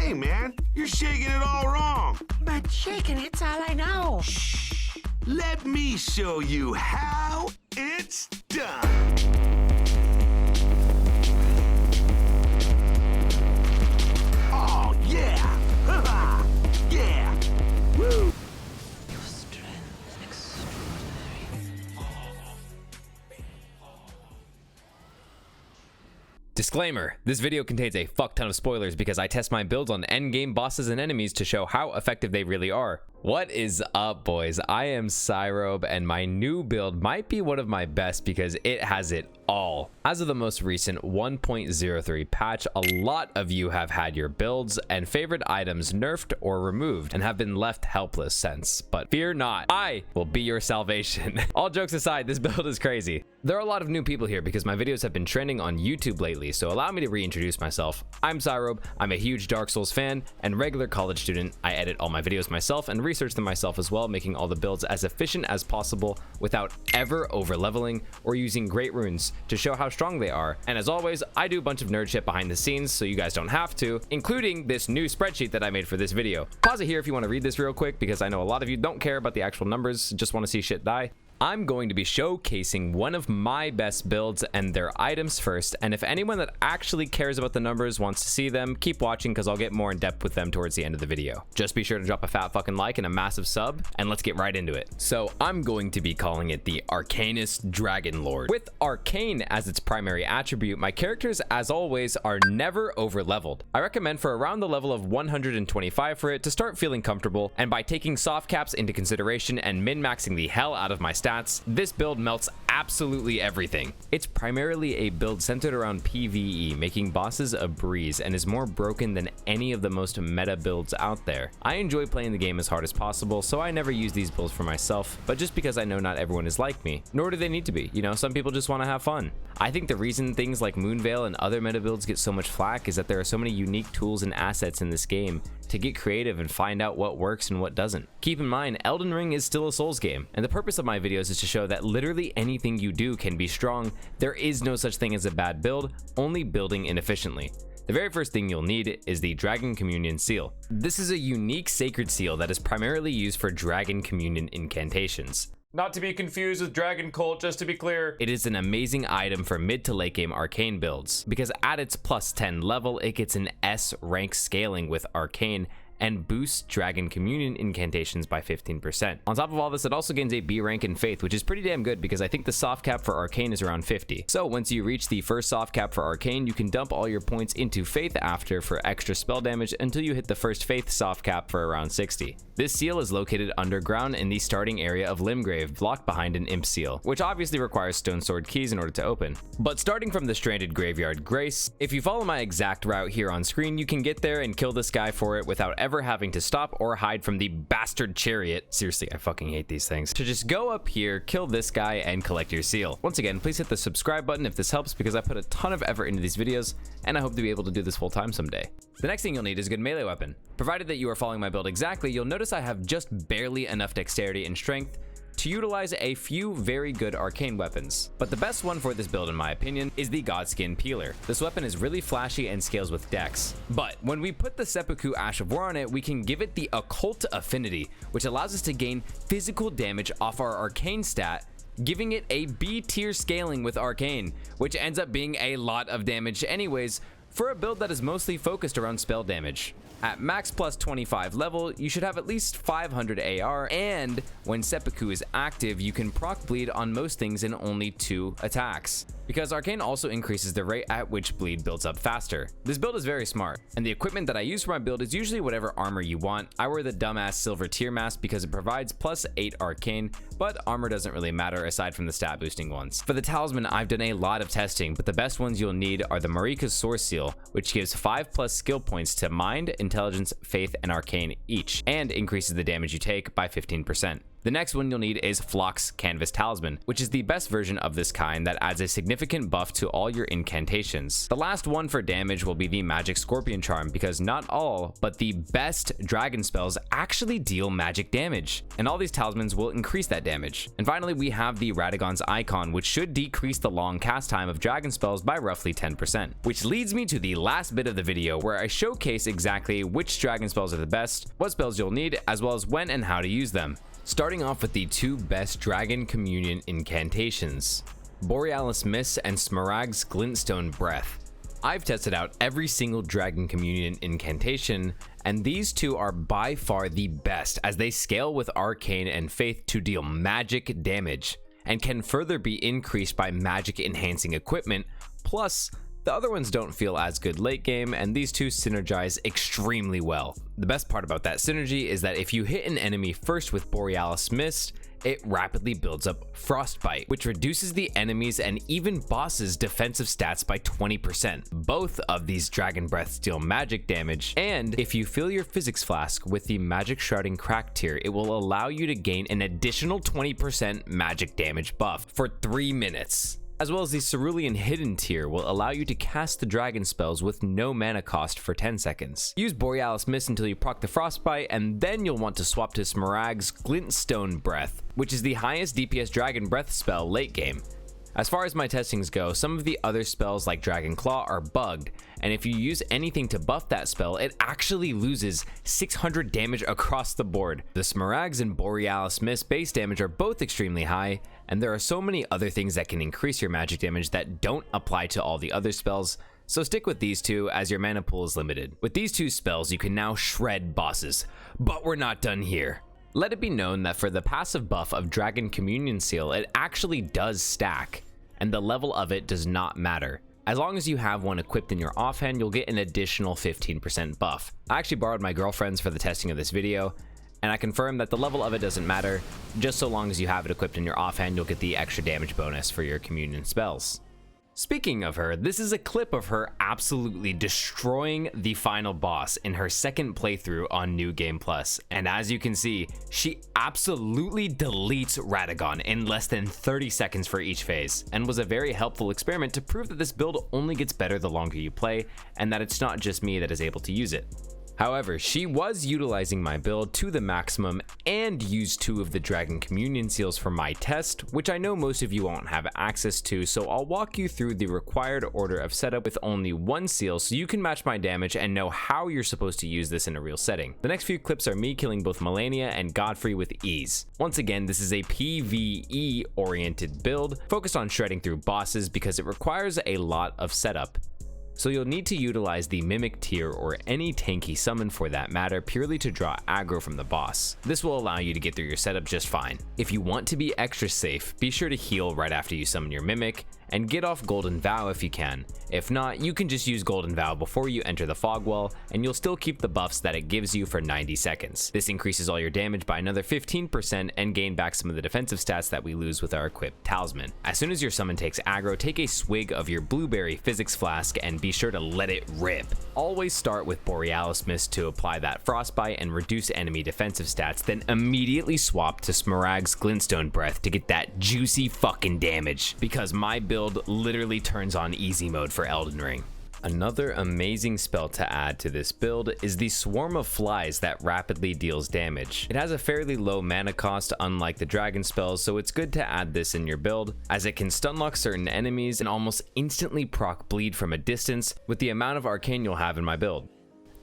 Hey, man, you're shaking it all wrong. But shaking it's all I know. Shh. Let me show you how it's done. Oh, yeah. Ha-ha. Yeah. Woo. Your strength extraordinary. Disclaimer, this video contains a fuck ton of spoilers because I test my builds on endgame bosses and enemies to show how effective they really are. What is up, boys? I am Syrobe, and my new build might be one of my best because it has it all. As of the most recent 1.03 patch, a lot of you have had your builds and favorite items nerfed or removed and have been left helpless since. But fear not, I will be your salvation. All jokes aside, this build is crazy. There are a lot of new people here because my videos have been trending on YouTube lately, so allow me to reintroduce myself. I'm Syrobe, I'm a huge Dark Souls fan and regular college student. I edit all my videos myself and research them myself as well, making all the builds as efficient as possible without ever over leveling or using great runes to show how strong they are. And as always, I do a bunch of nerd shit behind the scenes so you guys don't have to, including this new spreadsheet that I made for this video. Pause it here if you want to read this real quick because I know a lot of you don't care about the actual numbers, just want to see shit die. I'm going to be showcasing one of my best builds and their items first, and if anyone that actually cares about the numbers wants to see them, keep watching because I'll get more in depth with them towards the end of the video. Just be sure to drop a fat fucking like and a massive sub, and let's get right into it. So I'm going to be calling it the Arcanist Dragon Lord. With Arcane as its primary attribute, my characters, as always, are never over leveled. I recommend for around the level of 125 for it to start feeling comfortable, and by taking soft caps into consideration and min-maxing the hell out of my stats, this build melts absolutely everything. It's primarily a build centered around PvE, making bosses a breeze, and is more broken than any of the most meta builds out there. I enjoy playing the game as hard as possible, so I never use these builds for myself, but just because I know not everyone is like me, nor do they need to be. You know, some people just want to have fun. I think the reason things like Moonveil and other meta builds get so much flack is that there are so many unique tools and assets in this game to get creative and find out what works and what doesn't. Keep in mind, Elden Ring is still a Souls game, and the purpose of my videos is to show that literally anything you do can be strong. There is no such thing as a bad build, only building inefficiently. The very first thing you'll need is the Dragon Communion Seal. This is a unique sacred seal that is primarily used for Dragon Communion incantations. Not to be confused with Dragon Cult, just to be clear. It is an amazing item for mid to late game Arcane builds, because at its plus 10 level, it gets an S rank scaling with Arcane and boosts Dragon Communion incantations by 15%. On top of all this, it also gains a B rank in Faith, which is pretty damn good because I think the soft cap for Arcane is around 50. So once you reach the first soft cap for Arcane, you can dump all your points into Faith after for extra spell damage until you hit the first Faith soft cap for around 60. This seal is located underground in the starting area of Limgrave, blocked behind an Imp seal, which obviously requires Stone Sword keys in order to open. But starting from the Stranded Graveyard Grace, if you follow my exact route here on screen, you can get there and kill this guy for it without ever having to stop or hide from the bastard chariot. Seriously, I fucking hate these things. So just go up here, kill this guy, and collect your seal. Once again, please hit the subscribe button if this helps because I put a ton of effort into these videos and I hope to be able to do this full time someday. The next thing you'll need is a good melee weapon. Provided that you are following my build exactly, you'll notice I have just barely enough dexterity and strength to utilize a few very good arcane weapons. But the best one for this build, in my opinion, is the Godskin Peeler. This weapon is really flashy and scales with dex. But when we put the Seppuku Ash of War on it, we can give it the Occult Affinity, which allows us to gain physical damage off our arcane stat, giving it a B tier scaling with Arcane, which ends up being a lot of damage anyways, for a build that is mostly focused around spell damage. At max plus 25 level, you should have at least 500 AR, and when Seppuku is active, you can proc bleed on most things in only 2 attacks, because Arcane also increases the rate at which bleed builds up faster. This build is very smart, and the equipment that I use for my build is usually whatever armor you want. I wear the dumbass silver tier mask because it provides plus 8 Arcane, but armor doesn't really matter aside from the stat boosting ones. For the talisman, I've done a lot of testing, but the best ones you'll need are the Marika's Source Seal, which gives 5 plus skill points to Mind, Intelligence, Faith, and Arcane each, and increases the damage you take by 15%. The next one you'll need is Phlox Canvas Talisman, which is the best version of this kind that adds a significant buff to all your incantations. The last one for damage will be the Magic Scorpion Charm, because not all, but the best dragon spells actually deal magic damage, and all these talismans will increase that damage. And finally, we have the 𝙀𝙋𝙋𝘼𝙉𝙿 icon, which should decrease the long cast time of dragon spells by roughly 10%. Which leads me to the last bit of the video, where I showcase exactly which dragon spells are the best, what spells you'll need, as well as when and how to use them. Starting off with the two best Dragon Communion incantations, Borealis Mist and Smaragd's Glintstone Breath. I've tested out every single Dragon Communion incantation, and these two are by far the best as they scale with Arcane and Faith to deal magic damage, and can further be increased by magic enhancing equipment. Plus, the other ones don't feel as good late game, and these two synergize extremely well. The best part about that synergy is that if you hit an enemy first with Borealis Mist, it rapidly builds up Frostbite, which reduces the enemies and even bosses' defensive stats by 20%. Both of these Dragon Breaths deal magic damage, and if you fill your Physics Flask with the Magic Shrouding Crack tier, it will allow you to gain an additional 20% magic damage buff for 3 minutes. As well as the Cerulean Hidden tier will allow you to cast the dragon spells with no mana cost for 10 seconds. Use Borealis Mist until you proc the Frostbite, and then you'll want to swap to Smaragd's Glintstone Breath, which is the highest DPS dragon breath spell late game. As far as my testings go, some of the other spells like Dragon Claw are bugged, and if you use anything to buff that spell, it actually loses 600 damage across the board. The Smaragds and Borealis Mist base damage are both extremely high, and there are so many other things that can increase your magic damage that don't apply to all the other spells, so stick with these two as your mana pool is limited. With these two spells, you can now shred bosses, but we're not done here. Let it be known that for the passive buff of Dragon Communion Seal, it actually does stack, and the level of it does not matter. As long as you have one equipped in your offhand, you'll get an additional 15% buff. I actually borrowed my girlfriend's for the testing of this video, and I confirm that the level of it doesn't matter. Just so long as you have it equipped in your offhand, you'll get the extra damage bonus for your communion spells. Speaking of her, this is a clip of her absolutely destroying the final boss in her second playthrough on New Game Plus. And as you can see, she absolutely deletes 𝙀𝙀𝙋𝙃 in less than 30 seconds for each phase, and was a very helpful experiment to prove that this build only gets better the longer you play, and that it's not just me that is able to use it. However, she was utilizing my build to the maximum and used 2 of the Dragon Communion Seals for my test, which I know most of you won't have access to, so I'll walk you through the required order of setup with only 1 seal so you can match my damage and know how you're supposed to use this in a real setting. The next few clips are me killing both Malenia and Godfrey with ease. Once again, this is a PvE oriented build focused on shredding through bosses because it requires a lot of setup. So you'll need to utilize the Mimic tier or any tanky summon for that matter purely to draw aggro from the boss. This will allow you to get through your setup just fine. If you want to be extra safe, be sure to heal right after you summon your Mimic, and get off Golden Vow if you can. If not, you can just use Golden Vow before you enter the Fog Wall, and you'll still keep the buffs that it gives you for 90 seconds. This increases all your damage by another 15% and gain back some of the defensive stats that we lose with our equipped talisman. As soon as your summon takes aggro, take a swig of your Blueberry Physics Flask and be sure to let it rip. Always start with Borealis Mist to apply that Frostbite and reduce enemy defensive stats, then immediately swap to Smaragd's Glintstone Breath to get that juicy fucking damage, because my build literally turns on easy mode for Elden Ring. Another amazing spell to add to this build is the Swarm of Flies that rapidly deals damage. It has a fairly low mana cost unlike the dragon spells, so it's good to add this in your build as it can stunlock certain enemies and almost instantly proc bleed from a distance with the amount of arcane you'll have in my build.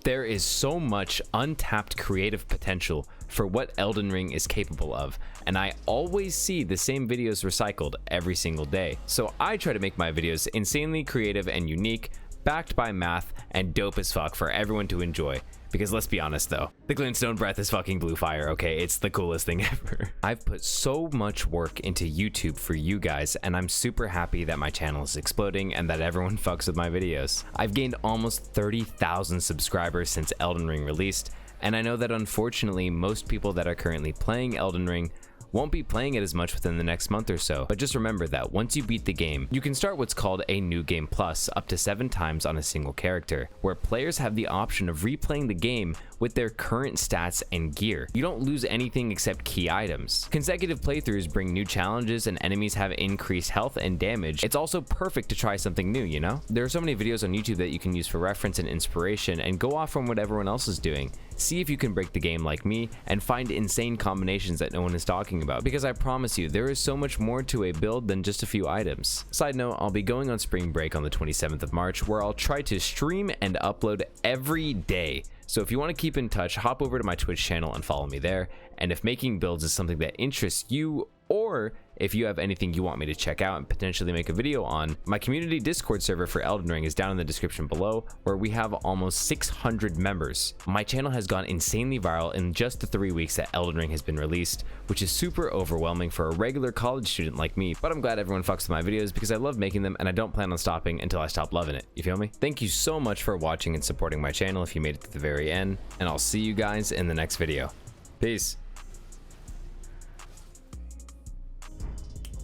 There is so much untapped creative potential for what Elden Ring is capable of, and I always see the same videos recycled every single day. So I try to make my videos insanely creative and unique, backed by math, and dope as fuck for everyone to enjoy. Because let's be honest though, the Glintstone Breath is fucking blue fire, okay? It's the coolest thing ever. I've put so much work into YouTube for you guys, and I'm super happy that my channel is exploding and that everyone fucks with my videos. I've gained almost 30,000 subscribers since Elden Ring released, and I know that unfortunately most people that are currently playing Elden Ring Won't be playing it as much within the next month or so, but just remember that once you beat the game, you can start what's called a New Game Plus up to 7 times on a single character, where players have the option of replaying the game with their current stats and gear. You don't lose anything except key items. Consecutive playthroughs bring new challenges and enemies have increased health and damage. It's also perfect to try something new, you know? There are so many videos on YouTube that you can use for reference and inspiration and go off from what everyone else is doing. See if you can break the game like me and find insane combinations that no one is talking about, because I promise you there is so much more to a build than just a few items. Side note, I'll be going on spring break on the 27th of March where I'll try to stream and upload every day. So if you want to keep in touch, hop over to my Twitch channel and follow me there. And if making builds is something that interests you, or if you have anything you want me to check out and potentially make a video on, my community Discord server for Elden Ring is down in the description below, where we have almost 600 members. My channel has gone insanely viral in just the 3 weeks that Elden Ring has been released, which is super overwhelming for a regular college student like me, but I'm glad everyone fucks with my videos because I love making them and I don't plan on stopping until I stop loving it. You feel me? Thank you so much for watching and supporting my channel if you made it to the very end, and I'll see you guys in the next video. Peace.